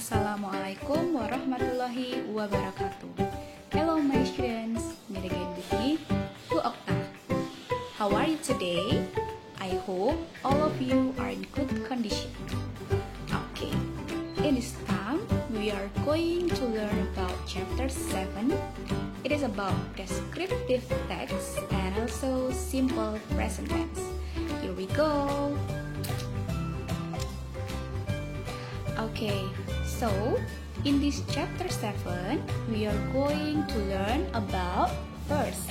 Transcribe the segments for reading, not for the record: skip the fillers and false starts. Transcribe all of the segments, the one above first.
Assalamualaikum warahmatullahi wabarakatuh. Hello my students, meet again with me, Bu Okta. How are you today? I hope all of you are in good condition. Okay, in this time we are going to learn about chapter 7. It is about descriptive text and also simple present tense. Here we go. Okay, so in this chapter 7, we are going to learn about first,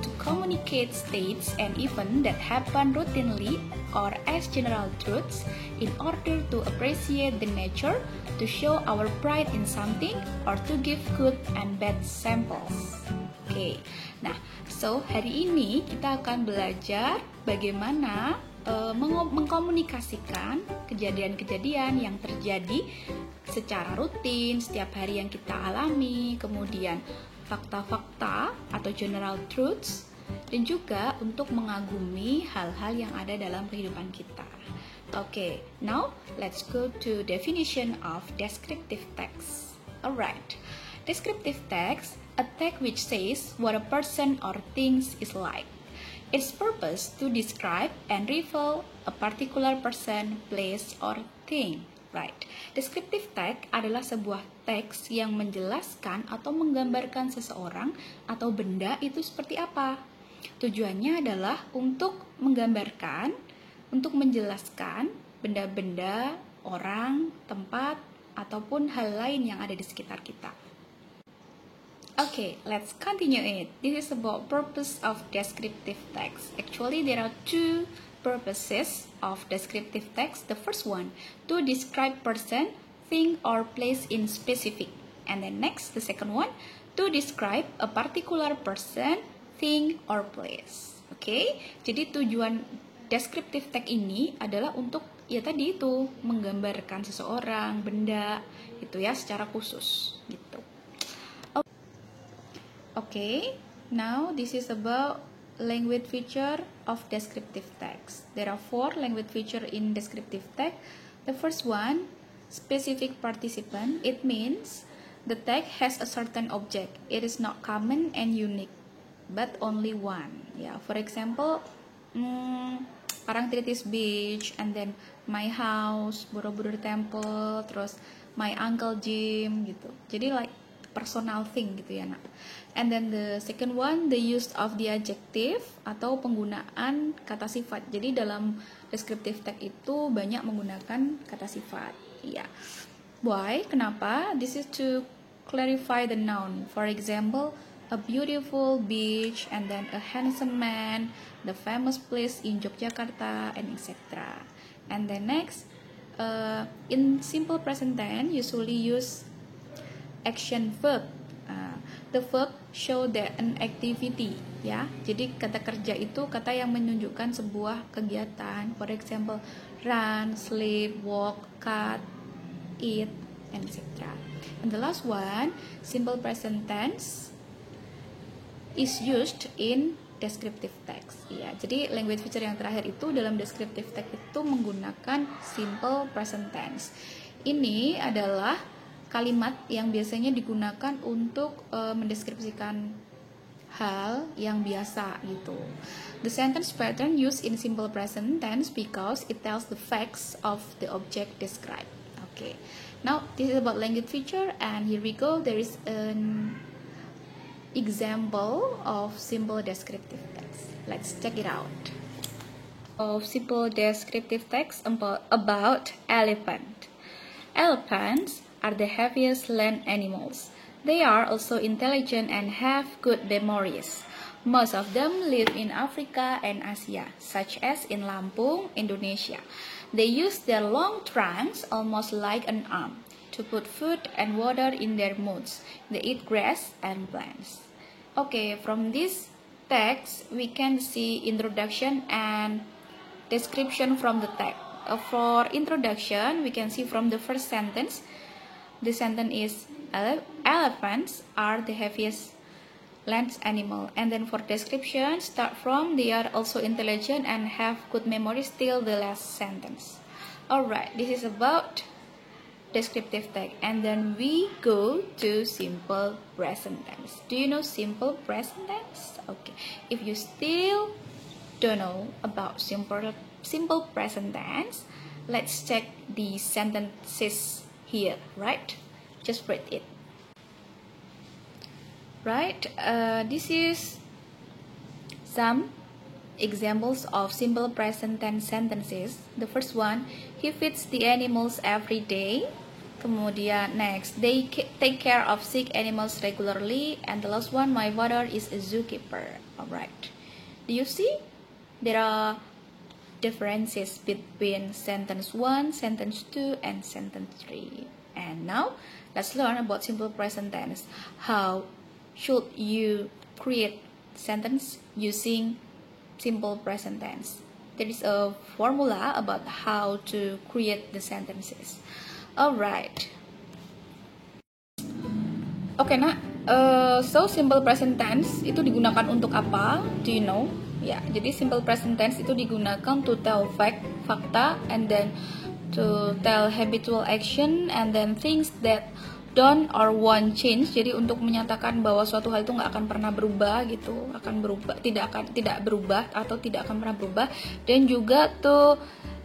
to communicate states and events that happen routinely or as general truths in order to appreciate the nature, to show our pride in something, or to give good and bad samples. Okay, nah, so hari ini kita akan belajar bagaimana mengkomunikasikan kejadian-kejadian yang terjadi secara rutin setiap hari yang kita alami, kemudian fakta-fakta atau general truths, dan juga untuk mengagumi hal-hal yang ada dalam kehidupan kita. Okay, now let's go to definition of descriptive text. Alright, descriptive text, a text which says what a person or things is like. Its purpose to describe and reveal a particular person, place, or thing. Right. Descriptive text adalah sebuah teks yang menjelaskan atau menggambarkan seseorang atau benda itu seperti apa. Tujuannya adalah untuk menggambarkan, untuk menjelaskan benda-benda, orang, tempat, ataupun hal lain yang ada di sekitar kita. Okay, let's continue it. This is about purpose of descriptive text. Actually, there are two purposes of descriptive text. The first one, to describe person, thing, or place in specific. And then next, the second one, to describe a particular person, thing, or place. Okay, jadi tujuan descriptive text ini adalah untuk ya tadi itu menggambarkan seseorang, benda, itu ya secara khusus gitu. Okay, now this is about language feature of descriptive text. There are 4 language feature in descriptive text. The first one, specific participant. It means the text has a certain object. It is not common and unique, but only one. Yeah, for example, Parangtritis Beach, and then my house, Borobudur Temple, terus my uncle Jim gitu. Jadi like personal thing gitu ya nak. And then the second one, the use of the adjective atau penggunaan kata sifat. Jadi dalam descriptive text itu banyak menggunakan kata sifat. Iya. Why? Kenapa? This is to clarify the noun. For example, a beautiful beach, and then a handsome man, the famous place in Yogyakarta, and etc. And then next, in simple present tense, usually use action verb. The verb show that an activity, ya. Jadi kata kerja itu kata yang menunjukkan sebuah kegiatan. For example, run, sleep, walk, cut, eat, and etc. And the last one, simple present tense is used in descriptive text. Ya, jadi language feature yang terakhir itu dalam descriptive text itu menggunakan simple present tense. Ini adalah kalimat yang biasanya digunakan untuk mendeskripsikan hal yang biasa gitu. The sentence pattern used in simple present tense because it tells the facts of the object described. Okay. Now this is about language feature, and here we go. There is an example of simple descriptive text. Let's check it out. Of simple descriptive text about elephant. Elephants are the heaviest land animals. They are also intelligent and have good memories. Most of them live in Africa and Asia, such as in Lampung, Indonesia. They use their long trunks, almost like an arm, to put food and water in their mouths. They eat grass and plants. Okay, from this text, we can see introduction and description from the text. For introduction, we can see from the first sentence. The sentence is, elephants are the heaviest land animal. And then for description, start from, they are also intelligent and have good memory, till the last sentence. Alright, this is about descriptive tag, and then we go to simple present tense. Do you know simple present tense? Okay, if you still don't know about simple present tense, let's check the sentences here, right? Just read it. Right, this is some examples of simple present tense sentences. The first one, he feeds the animals every day. Kemudian next, they take care of sick animals regularly. And the last one, my father is a zookeeper. Alright, do you see? There are differences between sentence 1, sentence 2, and sentence 3. And now, let's learn about simple present tense. How should you create sentence using simple present tense? There is a formula about how to create the sentences. Alright. Oke, so simple present tense itu digunakan untuk apa? Do you know? Ya, jadi simple present tense itu digunakan to tell fakta, and then to tell habitual action, and then things that don't or won't change. Jadi untuk menyatakan bahwa suatu hal itu nggak akan pernah berubah gitu, tidak berubah atau tidak akan pernah berubah. Dan juga to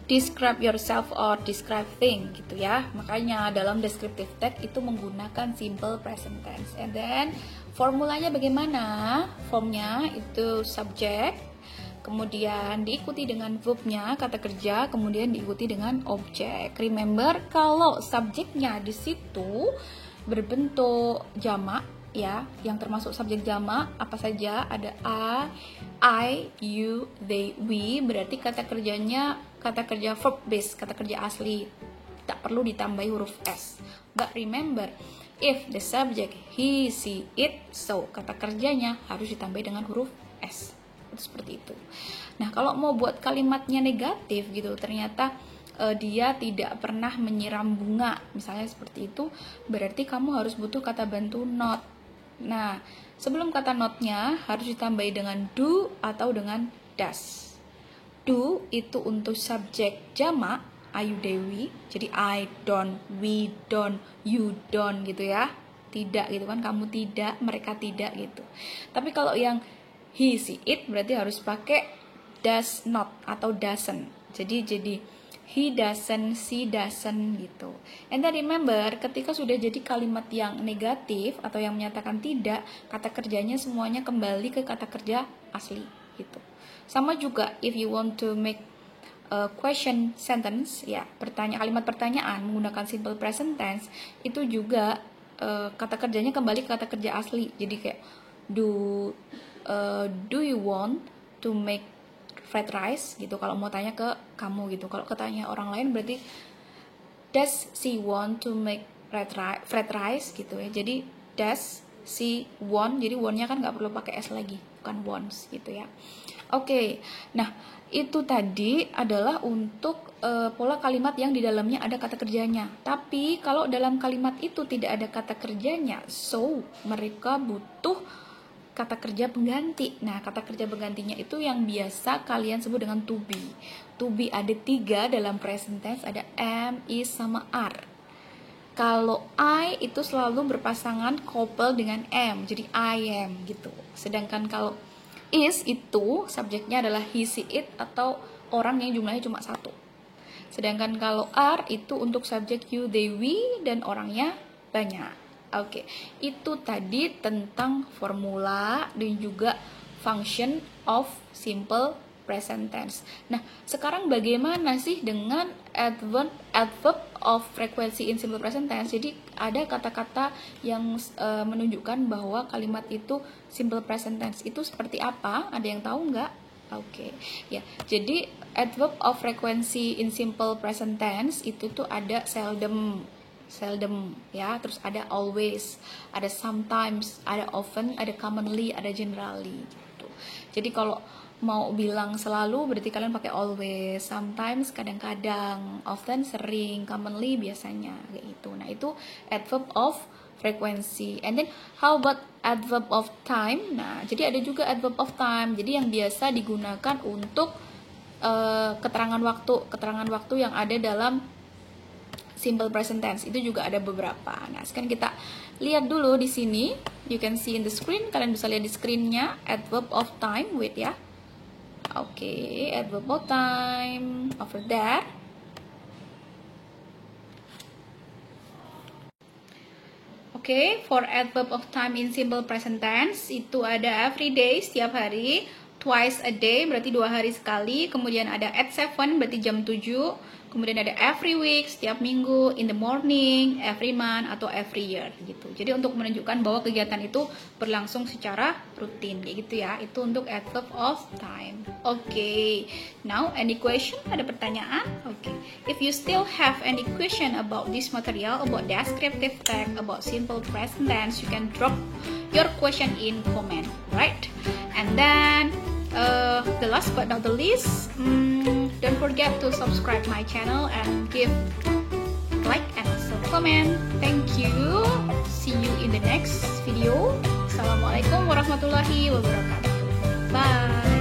describe yourself or describe thing gitu ya. Makanya dalam descriptive tag itu menggunakan simple present tense. And then formulanya bagaimana? Formnya itu subject, kemudian diikuti dengan verbnya, kata kerja, kemudian diikuti dengan objek. Remember, kalau subjeknya di situ berbentuk jamak ya, yang termasuk subjek jamak apa saja, ada I, you, they, we, berarti kata kerjanya kata kerja verb base, kata kerja asli, tak perlu ditambahi huruf S. But remember, if the subject he, she, it, so kata kerjanya harus ditambahi dengan huruf S. Seperti itu. Nah, kalau mau buat kalimatnya negatif gitu, ternyata dia tidak pernah menyiram bunga, misalnya seperti itu, berarti kamu harus butuh kata bantu not. Nah, sebelum kata not-nya harus ditambahi dengan do atau dengan does. Do itu untuk subjek jamak, ayu dewi, jadi I don't, we don't, you don't gitu ya. Tidak gitu kan, kamu tidak, mereka tidak gitu. Tapi kalau yang he, she, it berarti harus pakai does not atau doesn't. Jadi he doesn't, she doesn't gitu. And then remember, ketika sudah jadi kalimat yang negatif atau yang menyatakan tidak, kata kerjanya semuanya kembali ke kata kerja asli gitu. Sama juga if you want to make a question sentence, ya, kalimat pertanyaan menggunakan simple present tense, itu juga kata kerjanya kembali ke kata kerja asli. Jadi kayak do you want to make fried rice gitu, kalau mau tanya ke kamu gitu. Kalau ketanya orang lain berarti does she want to make fried rice gitu ya. Jadi does she want, jadi want-nya kan nggak perlu pakai S lagi, bukan wants gitu ya. Oke, nah itu tadi adalah untuk pola kalimat yang di dalamnya ada kata kerjanya. Tapi kalau dalam kalimat itu tidak ada kata kerjanya, so mereka butuh kata kerja pengganti. Nah, kata kerja penggantinya itu yang biasa kalian sebut dengan to be. To be ada 3 dalam present tense, ada am, is, sama are. Kalau I itu selalu berpasangan couple dengan am, jadi I am gitu. Sedangkan kalau is itu subjeknya adalah he, she, it atau orang yang jumlahnya cuma 1. Sedangkan kalau are itu untuk subjek you, they, we dan orangnya banyak. Oke, itu tadi tentang formula dan juga function of simple present tense. Nah, sekarang bagaimana sih dengan adverb of frequency in simple present tense? Jadi ada kata-kata yang menunjukkan bahwa kalimat itu simple present tense itu seperti apa? Ada yang tahu nggak? Oke, ya. Jadi adverb of frequency in simple present tense itu tuh ada seldom ya, terus ada always, ada sometimes, ada often, ada commonly, ada generally gitu. Jadi kalau mau bilang selalu berarti kalian pakai always, sometimes kadang-kadang, often sering, commonly biasanya kayak gitu. Nah, itu adverb of frequency. And then how about adverb of time? Nah, jadi ada juga adverb of time. Jadi yang biasa digunakan untuk keterangan waktu yang ada dalam simple present tense. Itu juga ada beberapa. Nah, sekarang kita lihat dulu di sini. You can see in the screen. Kalian bisa lihat di screennya adverb of time. Wait ya. Oke, adverb of time over there. Oke, for adverb of time in simple present tense itu ada every day, setiap hari, twice a day berarti 2 hari sekali, kemudian ada at 7 berarti jam 7, kemudian ada every week, setiap minggu, in the morning, every month atau every year gitu. Jadi untuk menunjukkan bahwa kegiatan itu berlangsung secara rutin kayak gitu ya. Itu untuk adverb of time. Oke. Now any question? Ada pertanyaan? Oke. If you still have any question about this material, about descriptive text, about simple present tense, you can drop your question in comment, right? And then the last but not the least, don't forget to subscribe my channel and give like and also comment. Thank you. See you in the next video. Assalamualaikum warahmatullahi wabarakatuh. Bye.